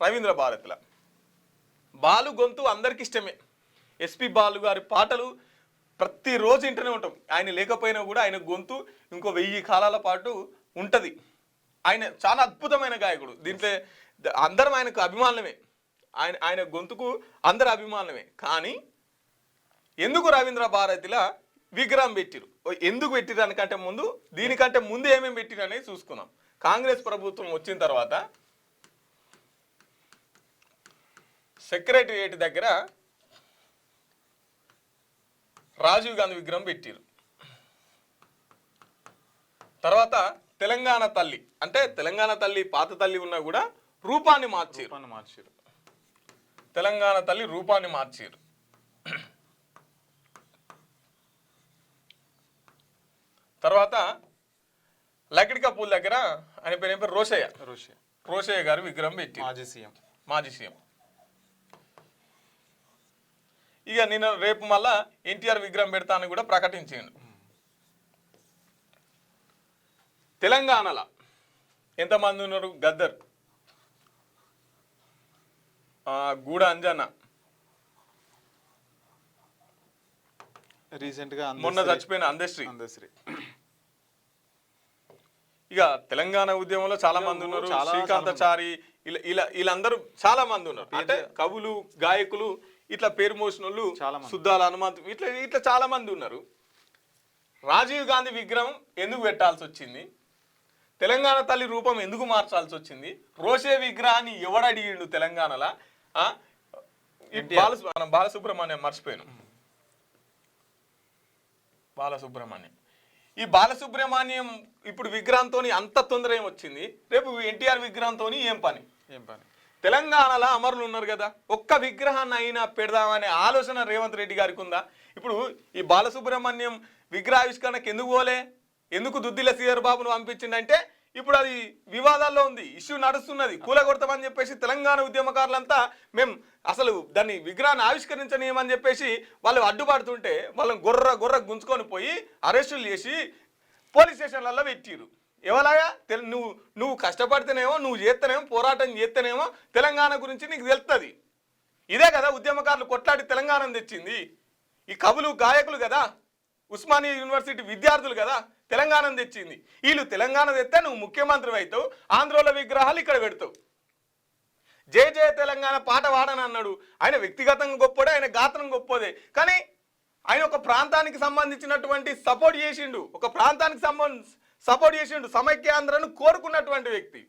రవీంద్ర భారతిల. బాలు గొంతు అందరికి ఇష్టమే. ఎస్పి బాలు గారి పాటలు ప్రతిరోజు వింటూనే ఉంటాం. ఆయన లేకపోయినా కూడా ఆయన గొంతు ఇంకో 1000 కాలాల పాటు ఉంటుంది. ఆయన చాలా అద్భుతమైన గాయకుడు. దీంట్లో అందరం ఆయనకు అభిమానమే. ఆయన గొంతుకు అందరు అభిమానమే. కానీ ఎందుకు రవీంద్ర భారతిల విగ్రహం పెట్టిరు? ఎందుకు పెట్టిరు దానికంటే ముందు, దీనికంటే ముందు ఏమేమి పెట్టిరు అనేది చూసుకున్నాం. కాంగ్రెస్ ప్రభుత్వం వచ్చిన తర్వాత సెక్రటరియట్ దగ్గర రాజీవ్ గాంధీ విగ్రహం పెట్టిరు. తర్వాత తెలంగాణ తల్లి, అంటే తెలంగాణ తల్లి పాత తల్లి ఉన్నా కూడా రూపాన్ని మార్చారు. తెలంగాణ తల్లి రూపాన్ని మార్చారు. తర్వాత లకిడికా పూల్ దగ్గర ఆయన పేరు రోషయ్య గారు విగ్రహం పెట్టి, మాజీ సీఎం. ఇక నేను రేపు మళ్ళా ఎన్టీఆర్ విగ్రహం పెడతానని కూడా ప్రకటించిండు. తెలంగాణలో ఎంతమంది ఉన్నారు? గద్దర్, గూడ అంజన్న, రీసెంట్ గా మొన్న చచ్చిపోయిన అందశ్రీ. ఇక తెలంగాణ ఉద్యమంలో చాలా మంది ఉన్నారు. శ్రీకాంతాచారి, వీళ్ళందరూ చాలా మంది ఉన్నారు. అంటే కవులు, గాయకులు, ఇట్లా పేరు మోసిన వాళ్ళు, సుద్దాల హనుమంత్, ఇట్లా చాలా మంది ఉన్నారు. రాజీవ్ గాంధీ విగ్రహం ఎందుకు పెట్టాల్సి వచ్చింది? తెలంగాణ తల్లి రూపం ఎందుకు మార్చాల్సి వచ్చింది? రోషే విగ్రహాన్ని ఎవడడిగిండు తెలంగాణలో? బాలసుబ్రహ్మణ్యం మర్చిపోయాను. బాలసుబ్రహ్మణ్యం, ఈ బాలసుబ్రహ్మణ్యం ఇప్పుడు విగ్రహంతో అంత తొందర ఏమొచ్చింది? రేపు ఎన్టీఆర్ విగ్రహంతో ఏం పని? తెలంగాణలో అమరులు ఉన్నారు కదా, ఒక్క విగ్రహాన్ని అయినా పెడదామనే ఆలోచన రేవంత్ రెడ్డి గారికి ఉందా? ఇప్పుడు ఈ బాలసుబ్రహ్మణ్యం విగ్రహావిష్కరణకు ఎందుకు పోలే? ఎందుకు దుద్దిల శ్రీధర్ బాబును పంపించిందంటే ఇప్పుడు అది వివాదాల్లో ఉంది, ఇష్యూ నడుస్తున్నది. కూలగొడతామని చెప్పేసి తెలంగాణ ఉద్యమకారులంతా మేము అసలు దాన్ని విగ్రహాన్ని ఆవిష్కరించనీయమని చెప్పేసి వాళ్ళు అడ్డుపడుతుంటే వాళ్ళని గొర్ర గుంజుకొని పోయి అరెస్టులు చేసి పోలీస్ స్టేషన్లలో పెట్టిరు. ఎవలాగా? నువ్వు కష్టపడితేనేమో, నువ్వు చేస్తేనేమో, పోరాటం చేస్తేనేమో తెలంగాణ గురించి నీకు తెలుస్తుంది. ఇదే కదా ఉద్యమకారులు కొట్లాడి తెలంగాణను తెచ్చింది. ఈ కవులు, గాయకులు కదా, ఉస్మానియా యూనివర్సిటీ విద్యార్థులు కదా తెలంగాణను తెచ్చింది. వీళ్ళు తెలంగాణ తెస్తే నువ్వు ముఖ్యమంత్రి అవుతావు, ఆంధ్రోల విగ్రహాలు ఇక్కడ పెడతావు. జయ జయ తెలంగాణ పాట వాడని అన్నాడు. ఆయన వ్యక్తిగతంగా గొప్పడే, ఆయన గాత్రం గొప్పదే. కానీ ఆయన ఒక ప్రాంతానికి సంబంధించినటువంటి సపోర్ట్ చేసిండు, ఒక ప్రాంతానికి సపోర్ట్ చేసిండు, సమైక్యాంధ్రను కోరుకున్నటువంటి వ్యక్తి.